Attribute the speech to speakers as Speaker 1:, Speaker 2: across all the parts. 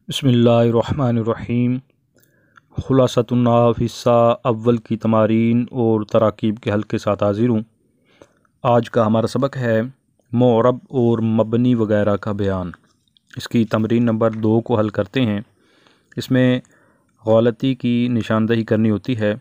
Speaker 1: بسم اللہ الرحمن الرحیم۔ خلاصۃ النحو حصہ اول کی تمارین اور تراکیب کے حل کے ساتھ حاضر ہوں۔ آج کا ہمارا سبق ہے معرب اور مبنی وغیرہ کا بیان۔ اس کی تمرین نمبر 2 کو حل کرتے ہیں۔ اس میں غلطی کی نشاندہی کرنی ہوتی ہے۔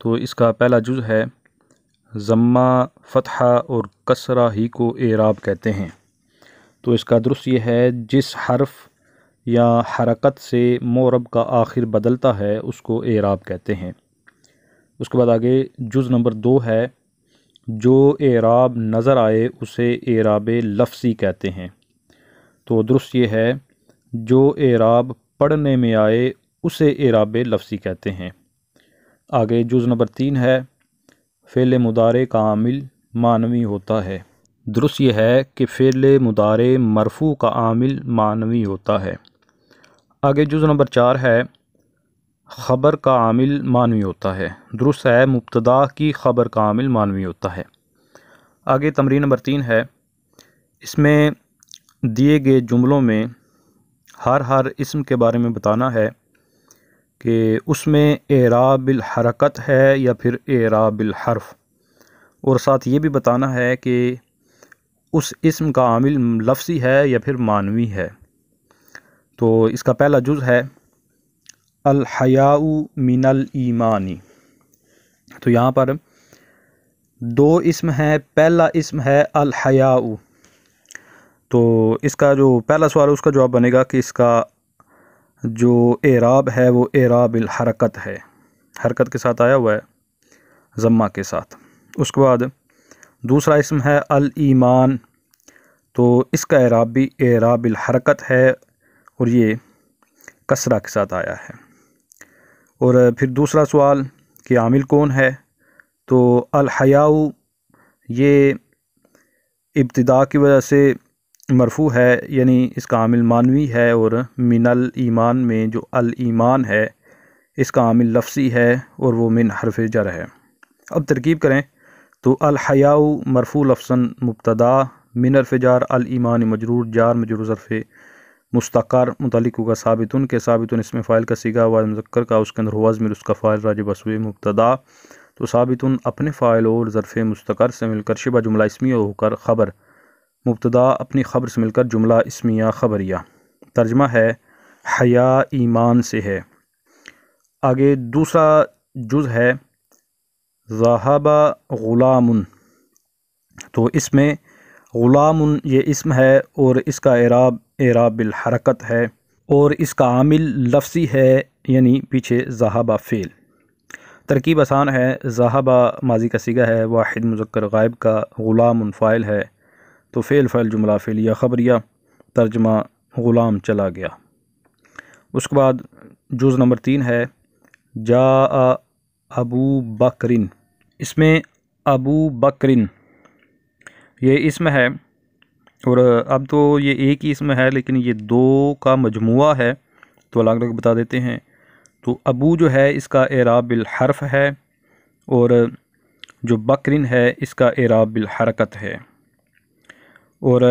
Speaker 1: تو اس کا پہلا جز ہے ضمہ، فتحہ اور کسرہ ہی کو اعراب کہتے ہیں۔ تو اس کا درست یہ ہے جس حرف یا حرکت سے معرب کا آخر بدلتا ہے اس کو اعراب کہتے ہیں۔ اس کے بعد آگے جز نمبر 2 ہے جو اعراب نظر آئے اسے اعراب لفظی کہتے ہیں۔ تو درست یہ ہے جو اعراب پڑھنے میں آئے اسے اعراب لفظی کہتے ہیں۔ آگے جز نمبر 3 ہے فعل مضارع کا عامل معنوی ہوتا ہے۔ درست یہ ہے کہ فعل مضارع مرفوع کا عامل معنوی ہوتا ہے۔ آگے جز نمبر 4 ہے خبر کا عامل معنوی ہوتا ہے۔ درست ہے مبتدا کی خبر کا عامل معنوی ہوتا ہے۔ آگے تمرین نمبر 3 ہے اس میں دیے گئے جملوں میں ہر اسم کے بارے میں بتانا ہے کہ اس میں اعراب الحرکت ہے یا پھر اعراب الحرف، اور ساتھ یہ بھی بتانا ہے کہ اس اسم کا عامل لفظی ہے یا پھر معنوی ہے۔ تو اس کا پہلا جز ہے الحیاء من الایمان۔ تو یہاں پر 2 اسم ہیں۔ پہلا اسم ہے الحیاء۔ تو اس کا جو پہلا سوال ہے اس کا جواب بنے گا کہ اس کا جو اعراب ہے وہ اعراب الحرکت ہے، حرکت کے ساتھ آیا ہوا ہے ضمہ کے ساتھ۔ اس کے بعد دوسرا اسم ہے الایمان، تو اس کا اعراب بھی اعراب الحرکت ہے اور یہ کسرہ کے ساتھ آیا ہے۔ اور پھر دوسرا سوال کہ عامل کون ہے، تو الحیاء یہ ابتدا کی وجہ سے مرفوع ہے، یعنی اس کا عامل معنوی ہے، اور من الایمان میں جو الایمان ہے اس کا عامل لفظی ہے اور وہ من حرف جر ہے۔ اب ترکیب کریں تو الحیاء مرفوع لفظاً مبتدا، من حرف جر، الایمان مجرور، جار مجرور ظرف مستقر، متعلق ہوگا ثابتن کے، ثابتن اسم فاعل کا صیغہ واحد مذکر کا، اس کے اندر ہوا ضمیر اس کا فاعل راجع بسوئے مبتدا۔ تو ثابتن اپنے فاعل اور ظرف مستقر سے مل کر شبہ جملہ اسمیہ ہو کر خبر، مبتدا اپنی خبر سے مل کر جملہ اسمیہ خبریہ۔ ترجمہ ہے حیا ایمان سے ہے۔ آگے دوسرا جز ہے ذہب غلام۔ تو اس میں غلام یہ اسم ہے اور اس کا اعراب اعراب الحرکت ہے اور اس کا عامل لفظی ہے، یعنی پیچھے ذہب فعل۔ ترکیب آسان ہے۔ ذہب ماضی کا صیغہ ہے واحد مذکر غائب کا، غلام فاعل ہے، تو فعل فاعل جملہ فعلیہ خبریہ۔ ترجمہ غلام چلا گیا۔ اس کے بعد جز نمبر 3 ہے جاء ابو بکرن۔ اس میں ابو بکرن یہ اسم ہے، اور اب تو یہ ایک ہی اسم ہے لیکن یہ 2 کا مجموعہ ہے، تو الگ الگ بتا دیتے ہیں۔ تو ابو جو ہے اس کا اعراب الحرف ہے، اور جو بکرن ہے اس کا اعراب الحرکت ہے، اور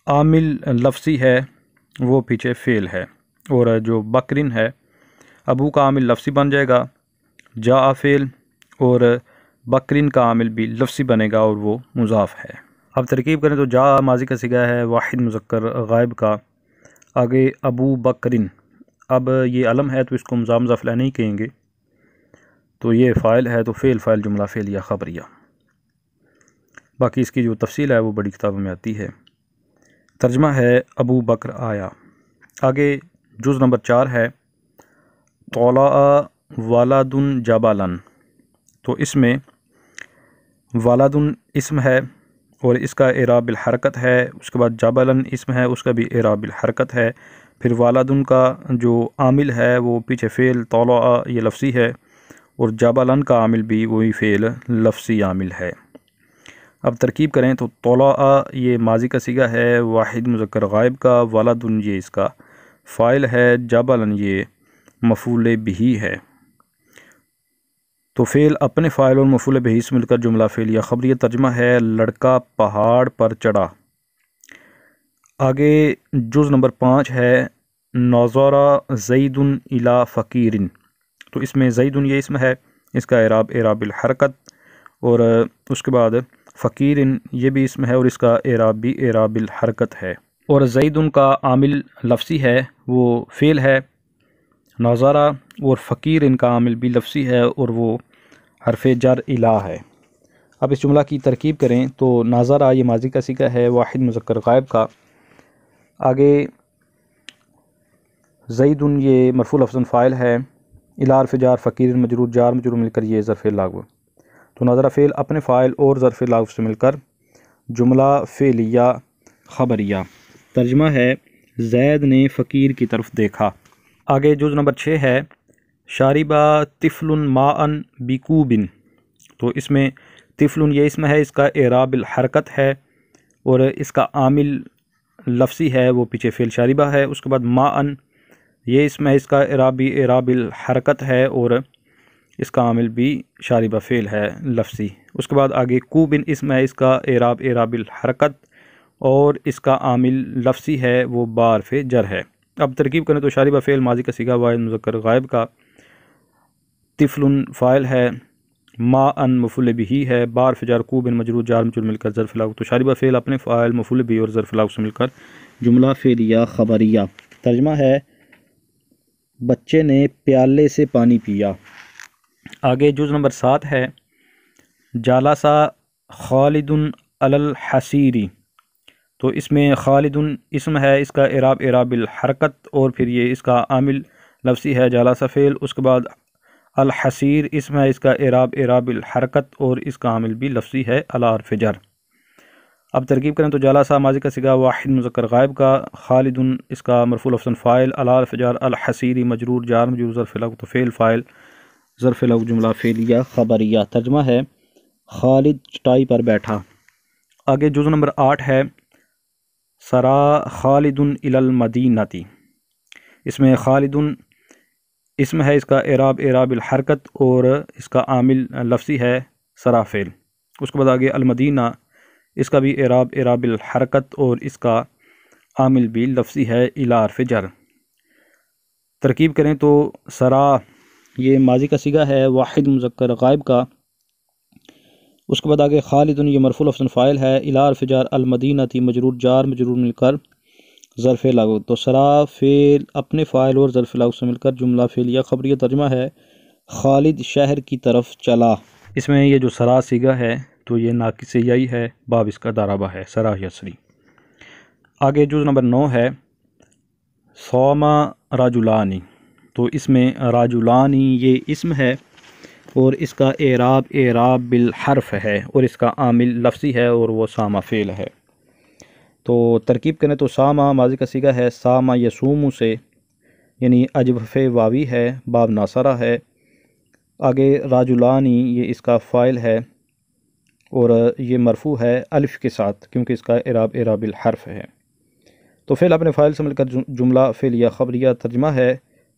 Speaker 1: عامل لفظی ہے وہ پیچھے فعل ہے، اور جو بکرن ہے ابو کا عامل لفظی بن جائے گا جاء فعل، اور بکرن کا عامل بھی لفظی بنے گا اور وہ مضاف ہے۔ اب ترکیب کریں تو جاء ماضی کا صیغہ ہے واحد مذکر غائب کا، آگے ابو بکرن، اب یہ علم ہے تو اس کو مضاف الیہ نہیں کہیں گے، تو یہ فاعل ہے تو فعل فاعل جملہ فعلیہ خبریہ۔ باقی اس کی جو تفصیل ہے وہ بڑی کتابوں میں آتی ہے۔ ترجمہ ہے ابو بکر آیا۔ آگے جز نمبر 4 ہے طلع ولد جبلا۔ تو اس میں ولد اسم ہے اور اس کا اعراب الحرکت ہے، اس کے بعد جبلاً اسم ہے اس کا بھی اعراب الحرکت ہے، پھر ولدن کا جو عامل ہے وہ پیچھے فعل طلع یہ لفظی ہے، اور جبلاً کا عامل بھی وہی فعل لفظی عامل ہے۔ اب ترکیب کریں تو طلع یہ ماضی کا صیغہ ہے واحد مذکر غائب کا، ولدن یہ اس کا فاعل ہے، جبلاً یہ مفعول بہ ہے، تو فعل اپنے فاعل اور مفعول بہ سے مل کر جملہ فعلیہ خبریہ۔ ترجمہ ہے لڑکا پہاڑ پر چڑھا۔ آگے جز نمبر 5 ہے نظر زید الی فقیر، تو اس میں زید یہ اسم ہے، اس کا اعراب اعراب الحرکت، اور اس کے بعد فقیر یہ بھی اسم ہے اور اس کا اعراب بھی اعراب الحرکت ہے، اور زید کا عامل لفظی ہے وہ فعل ہے نظرہ، اور فقیر ان کا عامل بھی لفظی ہے اور وہ حرف جر الی ہے۔ اب اس جملہ کی ترکیب کریں تو نظرہ یہ ماضی کا صیغہ ہے واحد مذکر غائب کا، آگے زید یہ مرفوع لفظ فاعل ہے، الی حرف جار فقیر مجرور جار مجرور مل کر یہ ظرف لاغو، تو نظرہ فعل اپنے فاعل اور ظرف لاغو سے مل کر جملہ فعلیہ خبریہ۔ ترجمہ ہے زید نے فقیر کی طرف دیکھا۔ آگے جز نمبر 6 ہے شاربہ طفل ماء بکوب، تو اس میں طفل یہ اسم ہے، اس کا اعراب الحرکت ہے اور اس کا عامل لفظی ہے وہ پیچھے فعل شاربہ ہے، اس کے بعد ماء یہ اسم ہے، اس کا اعراب بھی اعراب الحرکت ہے اور اس کا عامل بھی شاربہ فعل ہے لفظی، اس کے بعد آگے کوب اسم ہے، اس کا اعراب اعراب الحرکت اور اس کا عامل لفظی ہے وہ بارف جر ہے۔ اب ترکیب کریں تو شاربہ فعل ماضی کا صیغہ واحد مذکر غائب کا، طفل فاعل ہے، ماء مفعول بہ ہے، بارف جر کوب مجرور جار مجرور مل کر ظرف لاغو، تو شاربہ فعل اپنے فاعل مفعول بہ اور ظرف لاغو سے مل کر جملہ فعلیہ خبریہ۔ ترجمہ ہے بچے نے پیالے سے پانی پیا۔ آگے جز نمبر 7 ہے جالسا خالد علی الحصیر، تو اس میں خالد اسم ہے، اس کا اعراب اعراب الحرکت اور پھر یہ اس کا عامل لفظی ہے جالسا فعل، اس کے بعد الحصیر اسم ہے، اس کا اعراب اعراب الحرکت اور اس کا عامل بھی لفظی ہے علی حرف جر۔ اب ترکیب کریں تو جالسا ماضی کا صیغہ واحد مذکر غائب کا، خالد اس کا مرفوع لفظ فاعل، علی حرف جر، الحصیر مجرور جار مجرور ظرف لاغو، تو فعل فاعل ظرف لاغو جملہ فعلیہ خبریہ۔ ترجمہ ہے خالد چٹائی پر بیٹھا۔ آگے جز نمبر 8 ہے سرا خالد الی المدینہ، اس میں خالد اسم ہے، اس کا اعراب اعراب الحرکت اور اس کا عامل لفظی ہے سرا فعل، اس کے بعد آگے المدینہ اس کا بھی اعراب اعراب الحرکت اور اس کا عامل بھی لفظی ہے الی حرف جر۔ ترکیب کریں تو سرا یہ ماضی کا صیغہ ہے واحد مذکر غائب کا، اس کے بعد آگے خالد یہ مرفوع لفظ فاعل ہے، الی حرف جر، المدینہ مجرور جار مجرور مل کر ظرف لاغو، تو سرا فعل اپنے فاعل اور ظرف لاغو سے مل کر جملہ فعلیہ خبریہ۔ ترجمہ ہے خالد شہر کی طرف چلا۔ اس میں یہ جو سرا صیغہ ہے تو یہ ناقص یائی ہے، باب اس کا دارابہ ہے سرا یسری۔ آگے جز نمبر 9 ہے صوما رجلانی، تو اس میں رجلانی یہ اسم ہے اور اس کا اعراب اعراب بالحرف ہے اور اس کا عامل لفظی ہے اور وہ سامہ فعل ہے۔ تو ترکیب کریں تو سامہ ماضی کا صیغہ ہے سامہ یسوم سے، یعنی اجوف واوی ہے، باب ناصرہ ہے، آگے راجلانی یہ اس کا فاعل ہے اور یہ مرفوع ہے الف کے ساتھ کیونکہ اس کا اعراب اعراب الحرف ہے، تو فعل اپنے فاعل سے مل کر جملہ فعلیہ خبریہ۔ ترجمہ ہے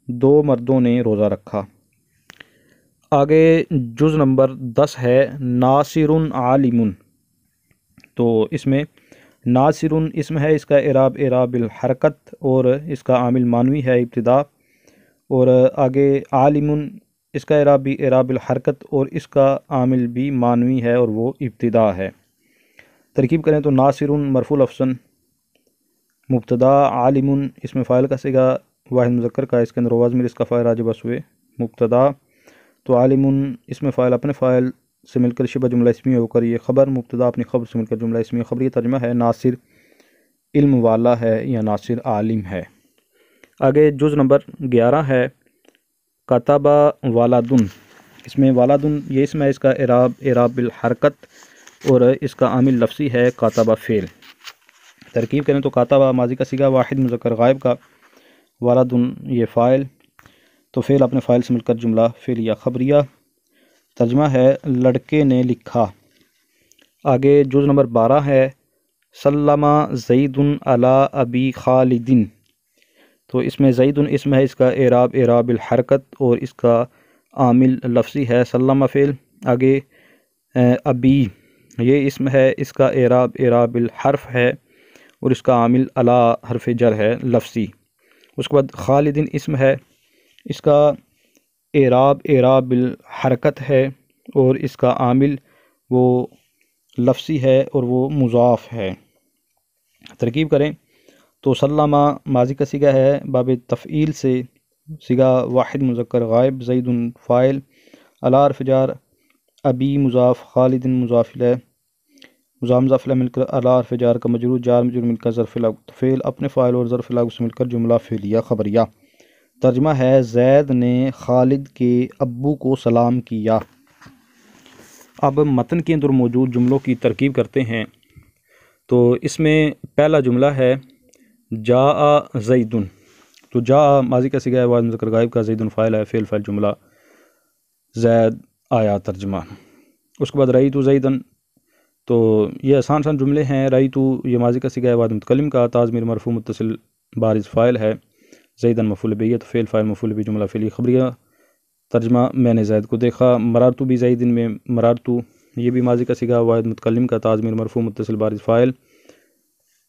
Speaker 1: 2 مردوں نے روزہ رکھا۔ آگے جز نمبر 10 ہے ناصر عالم، تو اس میں ناصر اسم ہے، اس کا اعراب اعراب الحرکت اور اس کا عامل مانوی ہے ابتدا، اور آگے عالم اس کا اعراب بھی اعراب الحرکت اور اس کا عامل بھی مانوی ہے اور وہ ابتدا ہے۔ ترکیب کریں تو ناصر مرفوع لفظ مبتدا، عالم اس میں فاعل کا صیغہ واحد مذکر کا، اس کے اندر واو ضمیر اس کا فاعل راجع بس ہوئے مبتدا، تو عالم اس میں فاعل اپنے فاعل سے مل کر شبہ جملہ اسمیہ ہو کر یہ خبر، مبتدا اپنی خبر سے مل کر جملہ اسمیہ خبریہ۔ ترجمہ ہے ناصر علم والا ہے یا ناصر عالم ہے۔ آگے جز نمبر 11 ہے کتب والدن، اس میں والدن یہ اسم ہے، اس کا اعراب اعراب الحرکت اور اس کا عامل لفظی ہے کاتبہ فعل۔ ترکیب کریں تو کاتبہ ماضی کا صیغہ واحد مذکر غائب کا، والدن یہ فاعل، تو فعل اپنے فاعل سے مل کر جملہ فعلیہ خبریہ۔ ترجمہ ہے لڑکے نے لکھا۔ آگے جز نمبر 12 ہے سلم زید علی ابی خالد، تو اس میں زید اسم ہے، اس کا اعراب اعراب الحرکت اور اس کا عامل لفظی ہے سلم فعل، آگے ابی یہ اسم ہے، اس کا اعراب اعراب الحرف ہے اور اس کا عامل علی حرف جر ہے لفظی، اس کے بعد خالدن اسم ہے، اس کا اعراب بالحرکت ہے، اور اس کا عامل وہ لفظی ہے اور وہ مضاف ہے۔ ترکیب کریں تو سلمہ ماضی کا صیغہ ہے، باب تفعیل سے صیغہ واحد مذکر غائب، زید فاعل، علی حرف جار، ابی مضاف، خالد مضاف الیہ، مضاف الیہ مل کر علی حرف جار کا مجرور، جار مجرور مل کر ظرف لاغو، فعل اپنے فاعل اور ظرف لاغو سے مل کر جملہ فعلیہ خبریہ۔ ترجمہ ہے زید نے خالد کے ابو کو سلام کیا۔ اب متن کے اندر موجود جملوں کی ترکیب کرتے ہیں۔ تو اس میں پہلا جملہ ہے جاء زیدن، تو جاء ماضی کا صیغہ ہے، واحد مذکر غائب کا، زیدن فاعل ہے، فعل فاعل جملہ زید آیا ترجمہ۔ اس کے بعد رأیت زیدن، تو یہ آسان جملے ہیں۔ رأیت یہ ماضی کا صیغہ ہے، واحد متکلم کا، تا ضمیر مرفوع متصل بارز فاعل ہے، زیدن مفعول بہ، تو فعل فاعل مفعول بہ جملہ فعلیہ خبریہ۔ ترجمہ میں نے زید کو دیکھا۔ مررت بی زیدن میں مررت یہ بھی ماضی کا صیغہ، واحد متکلم کا، تا ضمیر مرفوع متصل بارز فاعل،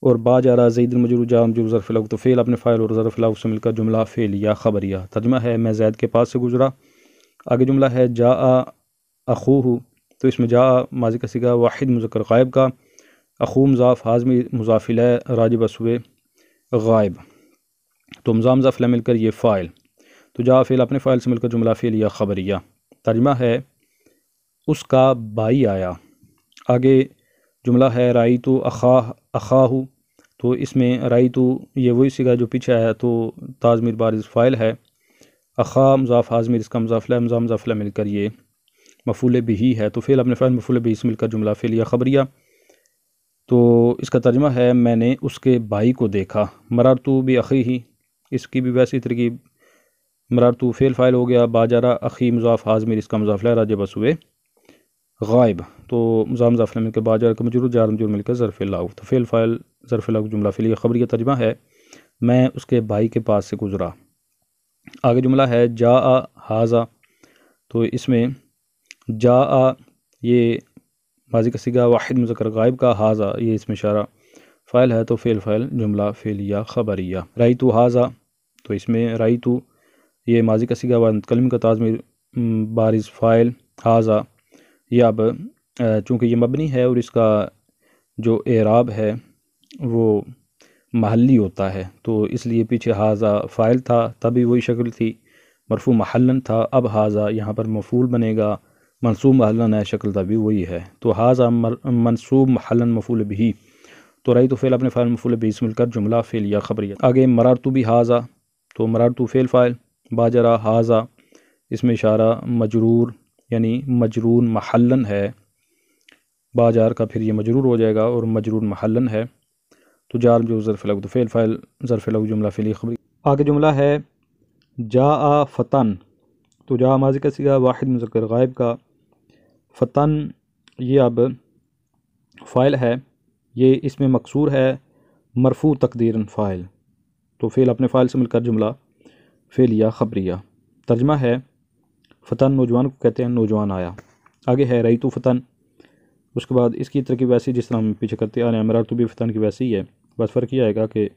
Speaker 1: اور با جارا زید مجرور، جا مجرور ظرف لاغو، تو فعل اپنے فاعل اور ظرف لاغو سے مل کر جملہ فعلیہ خبریہ۔ ترجمہ ہے میں زید کے پاس سے گزرا۔ آگے جملہ ہے جاء اخوہ، تو اس میں جاء ماضی کا صیغہ واحد مذکر غائب کا، اخو مضاف، حاضمی مضاف الیہ، راجب اسوے غائب، تو مضاف الیہ مل کر یہ فاعل، تو جاء فعل اپنے فاعل سے مل کر جملہ فعلیہ خبریہ۔ ترجمہ ہے اس کا بھائی آیا۔ آگے جملہ ہے رأیت اخاہ، تو اس میں رأیت یہ وہی صیغہ جو پیچھے آیا، تو تا ضمیر بارز فاعل ہے، اخا مضاف، حاضمیر اس کا مضاف الیہ، مضاف الیہ مل کر یہ مفعول بہ ہے، تو فعل اپنے فاعل مفعول بہ سے مل کر جملہ فعلیہ خبریہ۔ تو اس کا ترجمہ ہے میں نے اس کے بھائی کو دیکھا۔ مررت باخیہ، اس کی بھی ویسی ترکیب، مررت فعل فاعل ہو گیا، باجرا اخی مضاف، حاضمیر اس کا مضاف الیہ، راجب اسوے غائب، تو مضاف الیہ مل کر باجرا کا مجرور، جار مجرور مل کر ظرف لاغو، تو فعل فاعل ظرف لاغو جملہ فعلیہ خبریہ۔ ترجمہ ہے میں اس کے بھائی کے پاس سے گزرا۔ آگے جملہ ہے جاء ھذا، تو اس میں جاء یہ ماضی کا صیغہ واحد مذکر غائب کا، ھذا یہ اس میں اشارہ فاعل ہے، تو فعل فاعل جملہ فعلیہ خبریہ۔ رأیت ھذا، تو اس میں رأیت یہ ماضی کا صیغہ واحد متکلم کا، تا ضمیر بارز فاعل، ھذا یہ اب چونکہ یہ مبنی ہے اور اس کا جو اعراب ہے وہ محلی ہوتا ہے، تو اس لیے پیچھے ھذا فاعل تھا تبھی وہی شکل تھی، مرفوع محلاً تھا، اب ھذا یہاں پر مفعول بنے گا، منصوب محلاً ہے، شکل تبھی وہی ہے، تو ھذا منصوب محلاً مفعول بہ، تو رأیت فعل اپنے فاعل مفعول بہ سے مل کر جملہ فعلیہ خبریہ۔ آگے مررت بھذا، تو مررت فعل فاعل، باجرا ھذا اس میں اشارہ مجرور یعنی مجرور محلاً ہے، باجار کا پھر یہ مجرور ہو جائے گا اور مجرور محلاً ہے، تو جار مجرور ظرف لاغو، تو فعل فاعل ظرف لاغو جملہ فعلیہ خبری۔ آگے جملہ ہے جاء فتن، تو جاء ماضی کا صیغہ واحد مذکر غائب کا، فتن یہ اب فاعل ہے، یہ اس میں مکسور ہے، مرفوع تقدیراً فاعل، تو فعل اپنے فاعل سے مل کر جملہ فعلیہ خبریہ۔ ترجمہ ہے فتن نوجوان کو کہتے ہیں، نوجوان آیا۔ آگے ہے رأیت فتن، اس کے بعد اس کی ترکیب ویسی جس طرح ہم پیچھے کرتے آ رہے ہیں، مررت بفتن کی ویسی ہی ہے، بس فرق یہ آئے گا کہ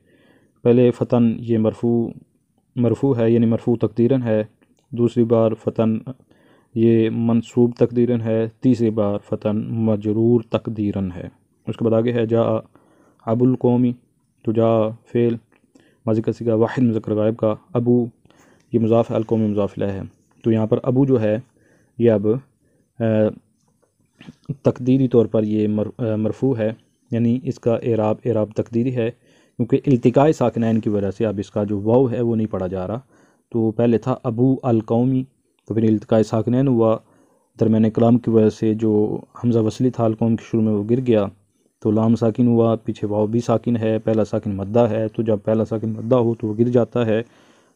Speaker 1: پہلے فتن یہ مرفوع ہے یعنی مرفوع تقدیراً ہے، دوسری بار فتن یہ منصوب تقدیراً ہے، تیسری بار فتن مجرور تقدیراً ہے۔ اس کے بعد آگے ہے جاء ابو القومی، تو جاء فعل ماضی کا صیغہ واحد مذکر غائب کا، ابو یہ مضاف ہے، القومی مضاف الیہ ہے، تو یہاں پر ابو جو ہے یہ اب تقدیری طور پر یہ مرفوع ہے، یعنی اس کا اعراب تقدیری ہے، کیونکہ التقاء ساکنین کی وجہ سے اب اس کا جو واو ہے وہ نہیں پڑھا جا رہا، تو پہلے تھا ابو القومی، تو پھر التقاء ساکنین ہوا، درمیان کلام کی وجہ سے جو حمزہ وصلی تھا القوم کے شروع میں وہ گر گیا، تو لام ساکن ہوا، پیچھے واو بھی ساکن ہے، پہلا ساکن مدہ ہے، تو جب پہلا ساکن مدہ ہو تو وہ گر جاتا ہے،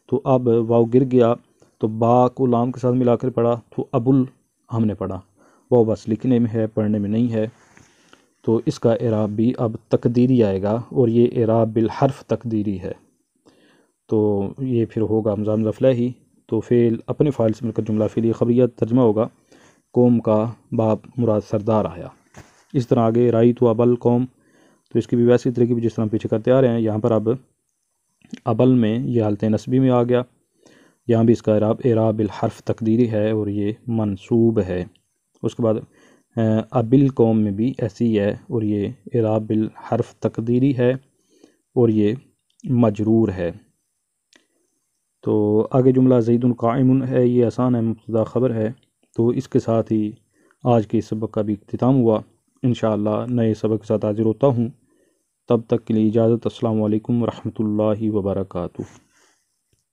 Speaker 1: تو اب واو گر گیا تو با کو لام کے ساتھ ملا کر پڑھا، تو ہم نے پڑھا، واو بس لکھنے میں ہے پڑھنے میں نہیں ہے، تو اس کا اعراب بھی اب تقدیری آئے گا، اور یہ اعراب بالحرف تقدیری ہے، تو یہ پھر ہوگا مضاف الیہ، تو فعل اپنے فاعل سے مل کر جملہ فعلیہ خبریہ۔ ترجمہ ہوگا قوم کا باپ مراد سردار آیا۔ اس طرح آگے رأیت ابا القوم، تو اس کی بھی ویسی ترکیب جس طرح پیچھے کرتے آ رہے ہیں، یہاں پر اب ابل میں یہ حالت نصبی میں آ گیا، یہاں بھی اس کا اعراب الحرف تقدیری ہے اور یہ منصوب ہے۔ اس کے بعد ابل قوم میں بھی ایسی ہے اور یہ اعراب الحرف تقدیری ہے اور یہ مجرور ہے۔ تو آگے جملہ زید قائم ہے، یہ آسان ہے، مبتدا خبر ہے۔ تو اس کے ساتھ ہی آج کے سبق کا بھی اختتام ہوا۔ انشاءاللہ نئے سبق کے ساتھ حاضر ہوتا ہوں، تب تک کے لیے اجازت۔ السلام علیکم ورحمۃ اللہ وبرکاتہ۔